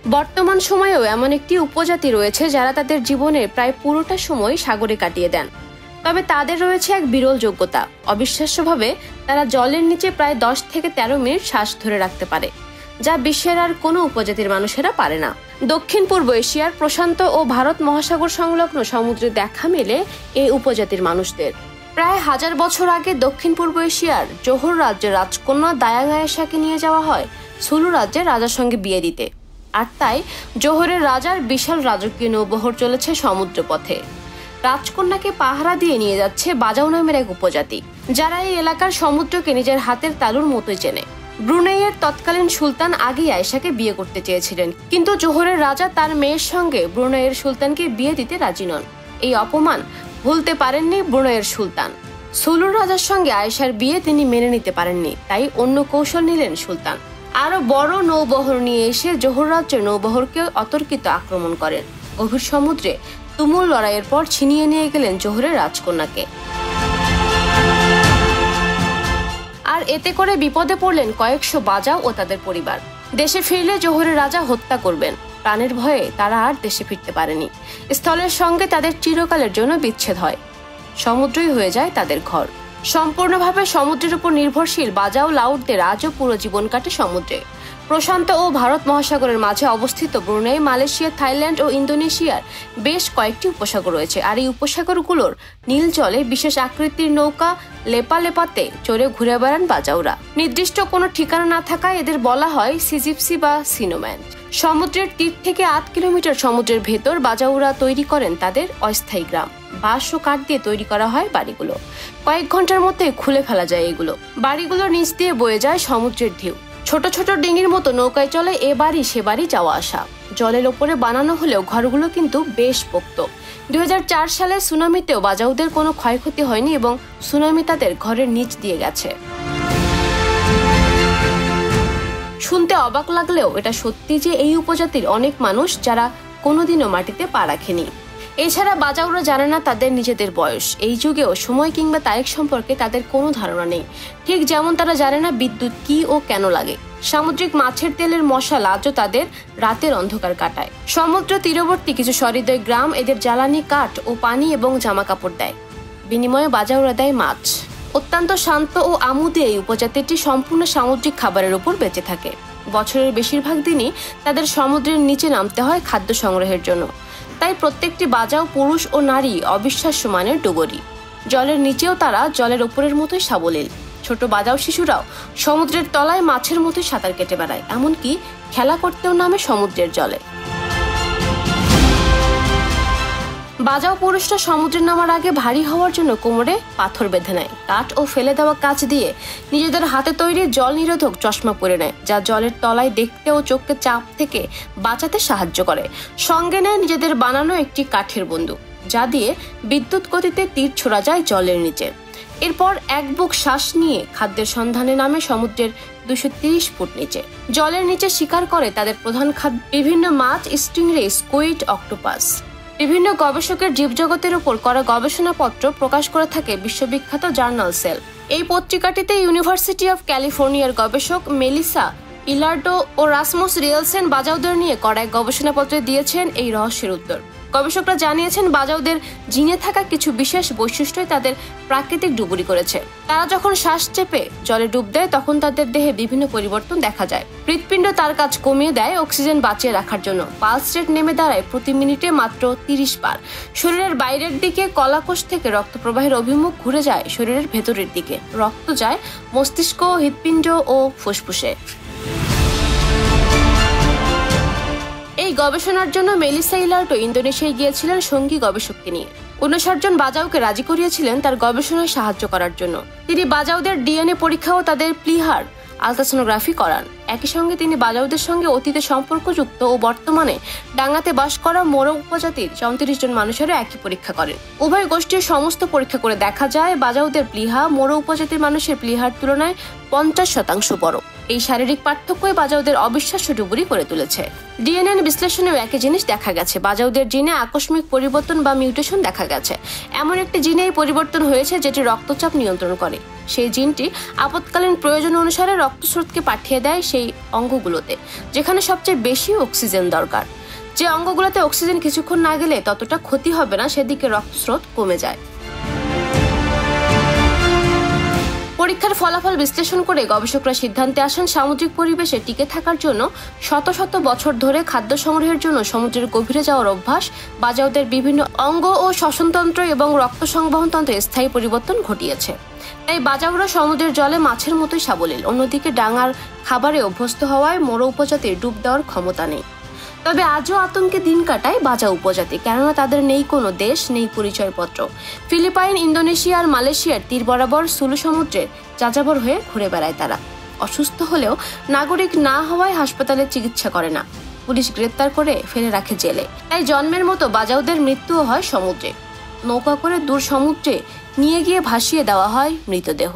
বর্তমান সময়েও এমন একটি উপজাতি রয়েছে যারা তাদের জীবনের প্রায় পুরোটা সময় সাগরে কাটিয়ে দেন। তবে তাদের রয়েছে এক বিরল যোগ্যতা। অবিশ্বাস্যভাবে তারা জলের নিচে প্রায় 10 থেকে 13 মিনিট শ্বাস ধরে রাখতে পারে, যা বিশ্বের আর কোনো উপজাতির মানুষেরা পারে না। দক্ষিণ পূর্ব এশিয়ার প্রশান্ত ও ভারত মহাসাগর সংলগ্ন সমুদ্রে দেখা মেলে এই উপজাতির মানুষদের। প্রায় 1000 বছর আগে দক্ষিণ পূর্ব এশিয়ার জোহর রাজ্যের রাজকন্যা দায়াগায়েশাকে নিয়ে যাওয়া হয় সুলু রাজ্যের রাজার সঙ্গে বিয়ে দিতে। আর তাই জোহরের রাজার বিশাল রাজকীয় নৌবহর চলেছে সমুদ্রপথে। রাজকন্যাকে পাহারা দিয়ে নিয়ে যাচ্ছে বাজাউ নামের এক উপজাতি, যারা এই এলাকার সমুদ্রকে নিজের হাতের তালুর মতোই চেনে। ব্রুনেইয়ের তৎকালীন সুলতান আগেই আয়েশাকে বিয়ে করতে চেয়েছিলেন, কিন্তু জোহরের রাজা তার মেয়ের সঙ্গে ব্রুনেইয়ের সুলতানকে বিয়ে দিতে রাজি নন। এই অপমান ভুলতে পারেননি ব্রুনেইয়ের সুলতান। সুলুর রাজার সঙ্গে আয়েশার বিয়ে তিনি মেনে নিতে পারেননি, তাই অন্য কৌশল নিলেন সুলতান। আরো বড় নৌবহর নিয়ে এসে জোহর রাজ্যের নৌবহরকে অতর্কিত আক্রমণ করেন। গভীর সমুদ্রে তুমুল লড়াইয়ের পর ছিনিয়ে নিয়ে গেলেন জোহরের রাজকন্যাকে। আর এতে করে বিপদে পড়লেন কয়েকশো বাজাও ও তাদের পরিবার। দেশে ফিরলে জোহরের রাজা হত্যা করবেন। প্রাণের ভয়ে তারা আর দেশে ফিরতে পারেনি। স্থলের সঙ্গে তাদের চিরকালের জন্য বিচ্ছেদ হয়। সমুদ্রই হয়ে যায় তাদের ঘর। সম্পূর্ণভাবে সমুদ্রের উপর নির্ভরশীল বাজাও লাউটদের আজও পুরো জীবন কাটে সমুদ্রে। প্রশান্ত ও ভারত মহাসাগরের মাঝে অবস্থিত ব্রুনেই, মালয়েশিয়া, থাইল্যান্ড ও ইন্দোনেশিয়ার বেশ কয়েকটি উপসাগর রয়েছে। আর এই উপসাগরগুলোর নীল জলে বিশেষ আকৃতির নৌকা লেপালেপাতে চড়ে ঘুরে বেড়ান বাজাউরা। নির্দিষ্ট কোনো ঠিকানা না থাকায় এদের বলা হয় সিজিপসি বা সিনোম্যান। সমুদ্রের তীর থেকে 8 কিলোমিটার সমুদ্রের ভেতর বাজাউরা তৈরি করেন তাদের অস্থায়ী গ্রাম। বাঁশ ও কাঠ দিয়ে তৈরি করা হয় বাড়িগুলো। কয়েক ঘন্টার মধ্যে খুলে ফেলা যায় এগুলো। বাড়িগুলোর নিচ দিয়ে বয়ে যায় সমুদ্রের ঢেউ। ছোট ছোট ডিঙির মতো নৌকায় চলে এ বাড়ি সে বাড়ি যাওয়া আসা। জলের ওপরে বানানো হলেও ঘরগুলো কিন্তু বেশ পোক্ত। 2004 সালে সুনামিতেও বাজাউদের কোনো ক্ষয়ক্ষতি হয়নি এবং সুনামি তাদের ঘরের নিচ দিয়ে গেছে। শুনতে অবাক লাগলেও এটা সত্যি যে এই উপজাতির অনেক মানুষ যারা কোনোদিনও মাটিতে পা রাখেনি। এছাড়া বাজাউরা জানে না তাদের নিজেদের বয়স। এই যুগেও সময় কিংবা তারিখ সম্পর্কে তাদের কোনো ধারণা নেই, ঠিক যেমন তারা জানে না বিদ্যুৎ কি ও কেন লাগে। সামুদ্রিক মাছের তেলের মশাল আজও তাদের রাতের অন্ধকার কাটায়। সমুদ্র তীরবর্তী কিছু সহৃদয় গ্রাম এদের জ্বালানি, কাঠ ও পানি এবং জামা কাপড় দেয়। বিনিময়ে বাজাউরা দেয় মাছ। অত্যন্ত শান্ত ও আমোদে এই উপজাতিটি সম্পূর্ণ সামুদ্রিক খাবারের উপর বেঁচে থাকে। বছরের বেশিরভাগ দিনই তাদের সমুদ্রের নিচে নামতে হয় খাদ্য সংগ্রহের জন্য। তাই প্রত্যেকটি বাজাও পুরুষ ও নারী অবিশ্বাস্য মানের ডুবুরি। জলের নিচেও তারা জলের ওপরের মতোই সাবলীল। ছোট বাজাও শিশুরাও সমুদ্রের তলায় মাছের মতোই সাঁতার কেটে বেড়ায়, এমনকি খেলা করতেও নামে সমুদ্রের জলে। বাজাও পুরুষরা সমুদ্রে নামার আগে ভারী হওয়ার জন্য কোমরে পাথর বেঁধে নেয়। কাঠ ও ফেলে দেওয়া কাঁচ দিয়ে নিজেদের হাতে তৈরি জল নিরোধক চশমা পরে নেয়, যা জলের তলায় দেখতে ও চোখকে চাপ থেকে বাঁচাতে সাহায্য করে। সঙ্গে নেয় নিজেদের বানানো একটি কাঠের বন্দুক, যা দিয়ে বিদ্যুৎ গতিতে তীর ছোড়া যায় জলের নিচে। এরপর এক বুক শ্বাস নিয়ে খাদ্যের সন্ধানে নামে সমুদ্রের 230 ফুট নিচে। জলের নিচে শিকার করে তাদের প্রধান খাদ্য বিভিন্ন মাছ, স্টিংরে, স্কুইড, অক্টোপাস। বিভিন্ন গবেষকের জীবজগতের উপর করা গবেষণাপত্র প্রকাশ করে থাকে বিশ্ববিখ্যাত জার্নাল সেল। এই পত্রিকাটিতে ইউনিভার্সিটি অফ ক্যালিফোর্নিয়ার গবেষক মেলিসা ইলার্ডো ও রাসমুস রিয়েলসেন বাজাউদের নিয়ে করা এক গবেষণাপত্রে দিয়েছেন এই রহস্যের উত্তর। গবেষকরা জানিয়েছেন বাজাউদের জিনে থাকা কিছু বিশেষ বৈশিষ্ট্যই তাদের প্রাকৃতিক ডুবুরি করেছে। তারা যখন শ্বাস চেপে জলে ডুব দেয় তখন তাদের দেহে বিভিন্ন পরিবর্তন দেখা যায়। হৃৎপিণ্ড তার কাজ কমিয়ে দেয় অক্সিজেন বাঁচিয়ে রাখার জন্য। পালস রেট নেমে দাঁড়ায় প্রতি মিনিটে মাত্র 30 বার। শরীরের বাইরের দিকে কলাকোষ থেকে রক্ত প্রবাহের অভিমুখ ঘুরে যায় শরীরের ভেতরের দিকে। রক্ত যায় মস্তিষ্ক, হৃৎপিণ্ড ও ফুসফুসে। এই গবেষণার জন্য মেলিসা ইলার্ডো ইন্দোনেশিয়ায় গিয়েছিলেন সঙ্গী গবেষককে নিয়ে। 59 জন বাজাউকে রাজি করিয়েছিলেন তার গবেষণায় সাহায্য করার জন্য। তিনি বাজাউদের ডিএনএ পরীক্ষা ও তাদের প্লিহার আলট্রাসোনোগ্রাফি করান। একই সঙ্গে তিনি বাজাউদের সঙ্গে অতীতে সম্পর্কযুক্ত ও বর্তমানে ডাঙ্গাতে বাস করা মোরো উপজাতির 34 জন মানুষেরও একই পরীক্ষা করেন। উভয় গোষ্ঠীর সমস্ত পরীক্ষা করে দেখা যায় বাজাউদের প্লিহা মোরো উপজাতির মানুষের প্লিহার তুলনায় 50% বড়। এই শারীরিক পার্থক্যই বাজাউদের অবিশ্বাস্য ডুবুরি করে তুলেছে। ডিএনএ বিশ্লেষণেও একই জিনিস দেখা গেছে। বাজাউদের জিনে আকস্মিক পরিবর্তন বা মিউটেশন দেখা গেছে। এমন একটি জিনে পরিবর্তন হয়েছে যেটি রক্তচাপ নিয়ন্ত্রণ করে। সেই জিনটি আপৎকালীন প্রয়োজন অনুসারে রক্তস্রোতকে পাঠিয়ে দেয় সেই অঙ্গগুলোতে যেখানে সবচেয়ে বেশি অক্সিজেন দরকার। যে অঙ্গগুলোতে অক্সিজেন কিছুক্ষণ না গেলে ততটা ক্ষতি হবে না, সেদিকে রক্তস্রোত কমে যায়। পরীক্ষার ফলাফল বিশ্লেষণ করে গবেষকরা সিদ্ধান্তে আসেন সামুদ্রিক পরিবেশে টিকে থাকার জন্য শত শত বছর ধরে খাদ্য সংগ্রহের জন্য সমুদ্রের গভীরে যাওয়ার অভ্যাস বাজাওদের বিভিন্ন অঙ্গ ও শ্বসনতন্ত্র এবং রক্ত সংবহনতন্ত্রে স্থায়ী পরিবর্তন ঘটিয়েছে। তাই বাজাওরা সমুদ্রের জলে মাছের মতোই সাবলীল। অন্যদিকে ডাঙার খাবারে অভ্যস্ত হওয়ায় মোরো উপজাতির ডুব দেওয়ার ক্ষমতা নেই। তবে আজও আতঙ্কে দিন কাটায় বাজাও উপজাতি, কেননা তাদের নেই কোনো দেশ, নেই পরিচয়পত্র। ফিলিপাইন, ইন্দোনেশিয়া আর মালয়েশিয়ার তীর বরাবর সুলু সমুদ্রের যাযাবর হয়ে ঘুরে বেড়ায় তারা। অসুস্থ হলেও নাগরিক না হওয়ায় হাসপাতালে চিকিৎসা করে না, পুলিশ গ্রেপ্তার করে ফেলে রাখে জেলে। তাই জন্মের মতো বাজাওদের মৃত্যুও হয় সমুদ্রে। নৌকা করে দূর সমুদ্রে নিয়ে গিয়ে ভাসিয়ে দেওয়া হয় মৃতদেহ।